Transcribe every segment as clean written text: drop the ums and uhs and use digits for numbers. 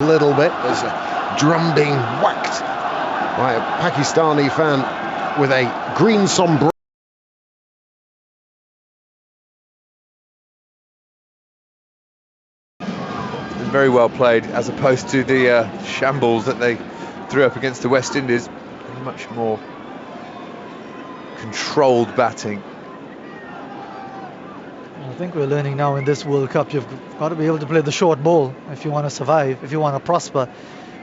A little bit. There's a drum being whacked by a Pakistani fan with a green sombrero. Very well played, as opposed to the shambles that they threw up against the West Indies. Much more controlled batting. I think we're learning now in this World Cup, you've got to be able to play the short ball if you want to survive, if you want to prosper.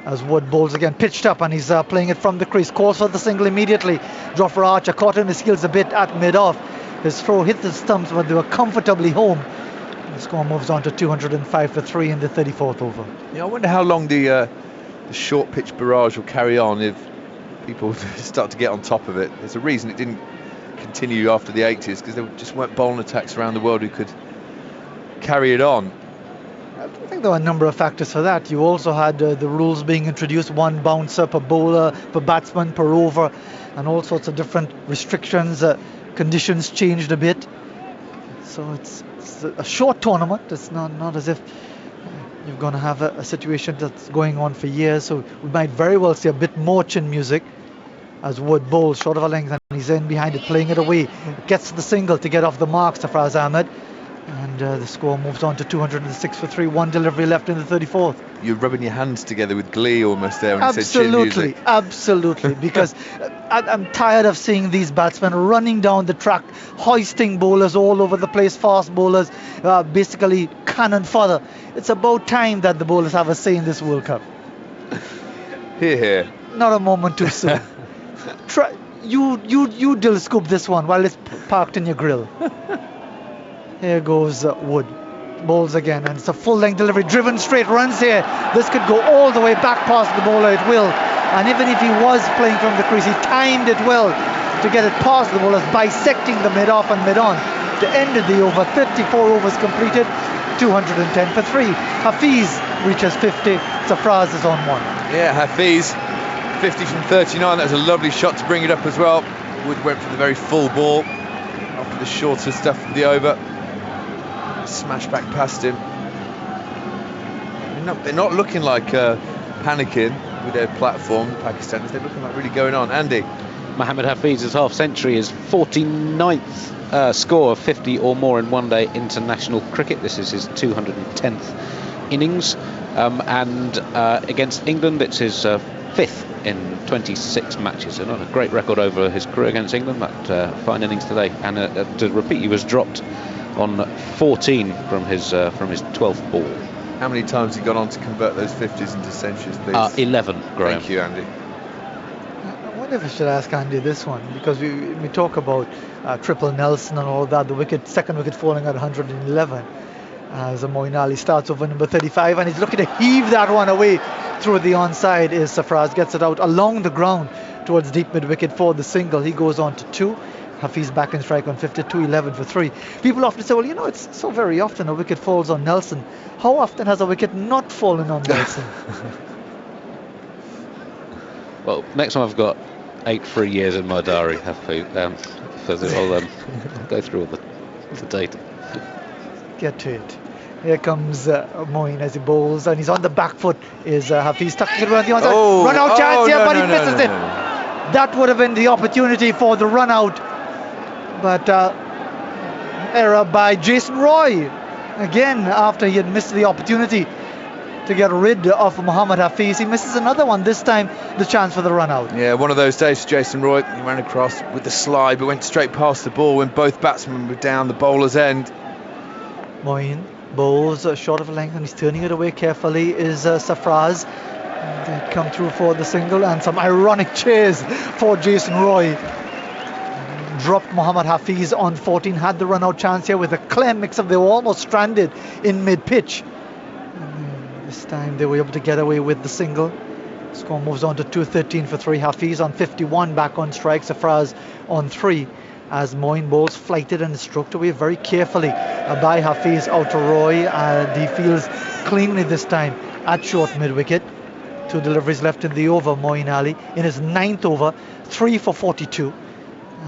As Wood bowls again, pitched up, and he's playing it from the crease. Calls for the single immediately. Jofra Archer caught in his heels a bit at mid-off. His throw hit the stumps, but they were comfortably home. The score moves on to 205 for 3 in the 34th over. Yeah, I wonder how long the short pitch barrage will carry on if people start to get on top of it. There's a reason it didn't continue after the 80s, because there just weren't bowling attacks around the world who could carry it on. I think there were a number of factors for that. You also had the rules being introduced, one bouncer per bowler, per batsman, per over, and all sorts of different restrictions. Conditions changed a bit. So it's a short tournament. It's not as if you're going to have a situation that's going on for years. So we might very well see a bit more chin music as Wood bowls short of a length, and he's in behind it, playing it away. Gets the single to get off the mark, Sarfraz Ahmed. And the score moves on to 206 for 3. One delivery left in the 34th. You're rubbing your hands together with glee almost there when you said chin music. Absolutely, because I'm tired of seeing these batsmen running down the track, hoisting bowlers all over the place, fast bowlers, basically cannon fodder. It's about time that the bowlers have a say in this World Cup. Hear, hear. Not a moment too soon. You dill scoop this one while it's parked in your grill. Here goes Wood. Bowls again, and it's a full-length delivery, driven straight, runs here. This could go all the way back past the bowler, it will. And even if he was playing from the crease, he timed it well to get it past the bowlers, bisecting the mid-off and mid-on. To end of the over, 54 overs completed, 210 for 3. Hafiz reaches 50, Sarfraz is on 1. Yeah, Hafiz, 50 from 39, that was a lovely shot to bring it up as well. Wood went for the very full ball after the shorter stuff from the over. Smash back past him. They're not looking like panicking with their platform, the Pakistanis. They're looking like really going on. Andy. Mohammad Hafiz's half-century is 49th score of 50 or more in one-day international cricket. This is his 210th innings. And against England, it's his 5th in 26 matches. So not a great record over his career against England, but fine innings today. And to repeat, he was dropped on 14 from his 12th ball. How many times has he gone on to convert those 50s into centuries, please? 11, Graham. Thank you, Andy. I wonder if I should ask Andy this one, because we talk about triple Nelson and all that, the second wicket falling at 111 as Moeen Ali starts over number 35, and he's looking to heave that one away through the onside. Is Sarfraz gets it out along the ground towards deep mid-wicket for the single. He goes on to 2. Hafiz back in strike on 52, 11 for 3. People often say, well, it's so very often a wicket falls on Nelson. How often has a wicket not fallen on Nelson? Well, next time I've got 8 free years in my diary, Hafiz. I'll go through all the data. Get to it. Here comes Moeen as he bowls, and he's on the back foot. Is Hafiz tucking it around the onside? Run out chance here, but he misses it. That would have been the opportunity for the run out. But error by Jason Roy. Again, after he had missed the opportunity to get rid of Mohammad Hafiz, he misses another one. This time, the chance for the run out. Yeah, one of those days for Jason Roy. He ran across with the slide, but went straight past the ball when both batsmen were down the bowler's end. Moeen bowls short of a length, and he's turning it away carefully. Is Sarfraz. They come through for the single, and some ironic cheers for Jason Roy. Dropped Mohammad Hafiz on 14, had the run out chance here with a clear mix-up. They were almost stranded in mid-pitch. This time they were able to get away with the single. Score moves on to 213 for 3. Hafiz on 51, back on strike. Sarfraz on 3. As Moeen bowls flighted and stroked away very carefully by Hafiz out to Roy. And he feels cleanly this time at short mid-wicket. 2 deliveries left in the over. Moeen Ali in his 9th over, 3 for 42.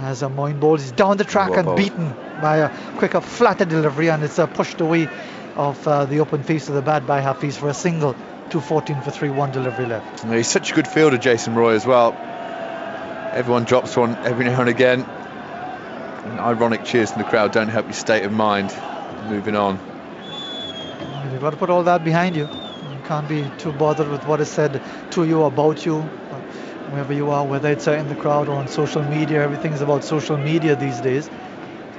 As Moeen bowls, he's down the track and beaten by a quicker, flatter delivery, and it's pushed away off the open face of the bat by Hafiz for a single. 214 for 3, 1 delivery left. He's such a good fielder, Jason Roy, as well. Everyone drops one every now and again. And ironic cheers from the crowd don't help your state of mind. Moving on. You've got to put all that behind you. You can't be too bothered with what is said to you, about you, wherever you are, whether it's in the crowd or on social media. Everything's about social media these days.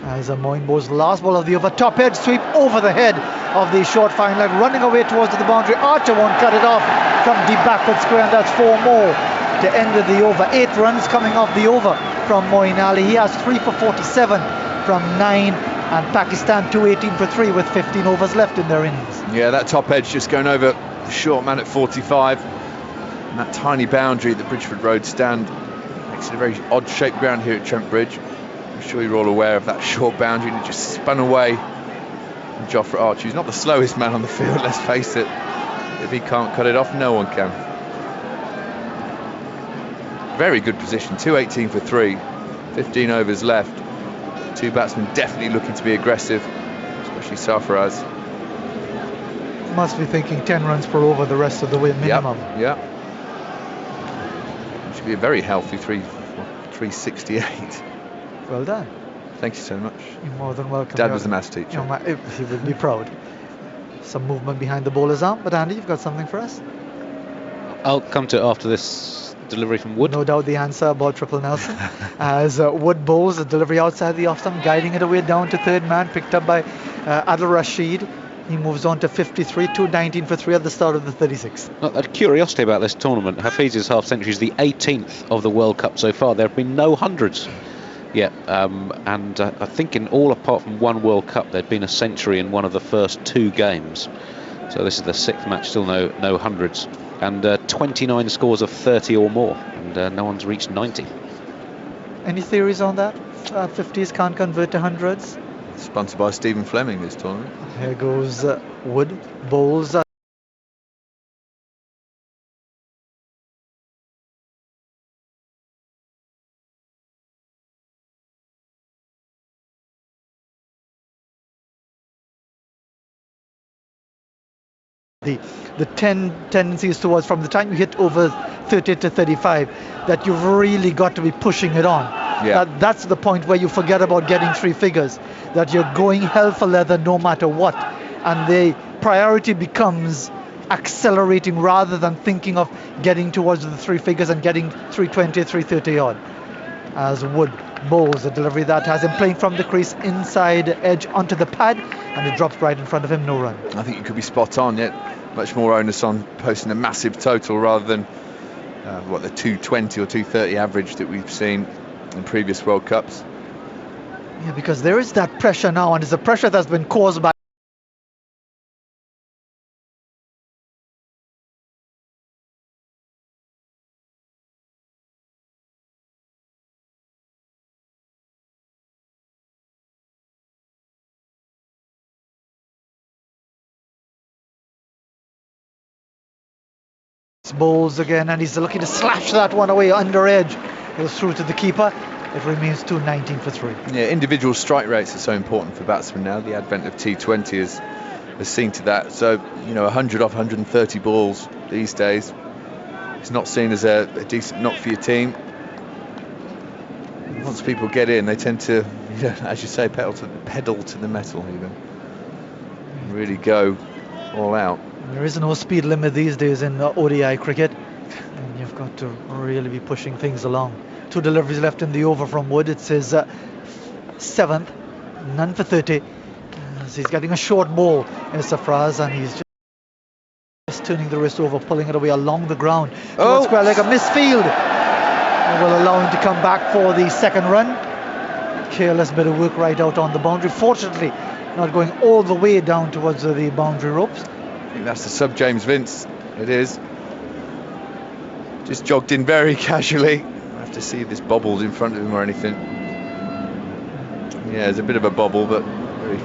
As Moeen bowls the last ball of the over, top edge sweep over the head of the short fine leg, running away towards the boundary. Archer won't cut it off from deep backward square, and that's 4 more to end the over. 8 runs coming off the over from Moeen Ali. He has 3 for 47 from 9, and Pakistan 218 for 3 with 15 overs left in their innings. Yeah, that top edge just going over the short man at 45, and that tiny boundary at the Bridgeford Road stand makes it a very odd shaped ground here at Trent Bridge. I'm sure you're all aware of that short boundary, and it just spun away from Jofra Archer, who's not the slowest man on the field, let's face it. If he can't cut it off, no one can. Very good position, 218 for 3, 15 overs left. 2 batsmen definitely looking to be aggressive, especially Sarfaraz. Must be thinking 10 runs per over the rest of the way minimum. Yeah. Should be a very healthy 368. Well done. Thank you so much. You're more than welcome. Dad was the maths teacher. He would be proud. Some movement behind the bowler's arm, but Andy, you've got something for us? I'll come to it after this delivery from Wood. No doubt the answer about Triple Nelson. As Wood bowls a delivery outside the off stump, guiding it away down to third man, picked up by Adil Rashid. He moves on to 53, 219 for 3 at the start of the 36th. A curiosity about this tournament, Hafiz's half century is the 18th of the World Cup so far. There have been no hundreds yet, and I think in all apart from one World Cup there'd been a century in one of the first 2 games. So this is the 6th match, still no hundreds, and 29 scores of 30 or more, and no one's reached 90. Any theories on that? 50s can't convert to hundreds? Sponsored by Stephen Fleming this tournament. Here goes Wood, bowls the 10 tendencies towards, from the time you hit over 30 to 35, that you've really got to be pushing it on. Yeah. That's the point where you forget about getting 3 figures, that you're going hell for leather no matter what, and the priority becomes accelerating rather than thinking of getting towards the 3 figures and getting 320, 330 odd. As Wood bowls a delivery that has him playing from the crease, inside edge onto the pad, and it drops right in front of him, no run. I think you could be spot on, yet much more onus on posting a massive total rather than the 220 or 230 average that we've seen in previous World Cups. Yeah, because there is that pressure now, and it's a pressure that's been caused by bowls again, and he's looking to slash that one away under edge. Goes through to the keeper. It remains 219 for 3. Yeah, individual strike rates are so important for batsmen now. The advent of T20 has seen to that. So, 100 off 130 balls these days is not seen as a decent knock for your team. Once people get in, they tend to, as you say, pedal to the metal even. Really go all out. There is no speed limit these days in ODI cricket, and you've got to really be pushing things along. 2 deliveries left in the over from Wood. It's his 7th, none for 30. As he's getting a short ball in Sarfaraz, and he's just turning the wrist over, pulling it away along the ground. Oh, square leg, a misfield. And will allow him to come back for the 2nd run. Careless bit of work right out on the boundary. Fortunately, not going all the way down towards the boundary ropes. I think that's the sub James Vince. It is. Just jogged in very casually. I have to see if this bobbled in front of him or anything. Yeah, there's a bit of a bobble, but very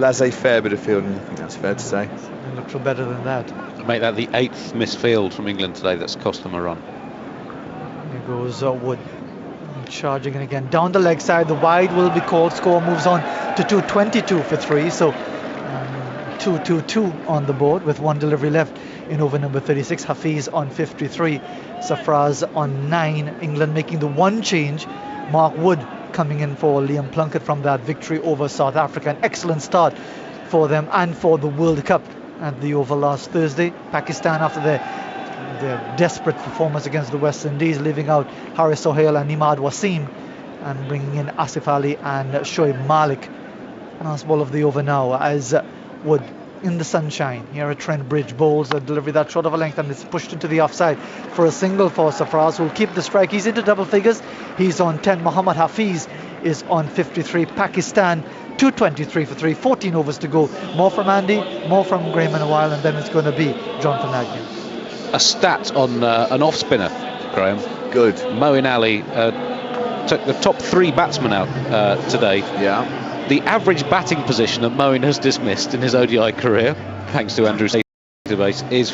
laissez-faire bit of fielding. I think that's fair to say. It looked better than that. Make that the 8th misfield from England today that's cost them a run. Here goes Wood. Charging it again down the leg side. The wide will be called. Score moves on to 222 for 3. So 2-2-2 on the board with one delivery left in over number 36. Hafiz on 53, Safraz on 9. England making the one change. Mark Wood coming in for Liam Plunkett from that victory over South Africa. An excellent start for them and for the World Cup at the Oval last Thursday. Pakistan, after their desperate performance against the West Indies, leaving out Haris Sohail and Imad Wasim and bringing in Asif Ali and Shoaib Malik. Last ball of the over now as Wood in the sunshine. Here at Trent Bridge bowls a delivery that short of a length and it's pushed into the offside for a single for Safraz, who will keep the strike. He's into double figures. He's on 10. Muhammad Hafiz is on 53. Pakistan 223 for 3. 14 overs to go. More from Andy, more from Graham in a while, and then it's going to be Jonathan Agnew. A stat on an off spinner, Graham. Good. Moeen Ali took the top 3 batsmen out today. Yeah. The average batting position that Moeen has dismissed in his ODI career, thanks to Andrew's database, is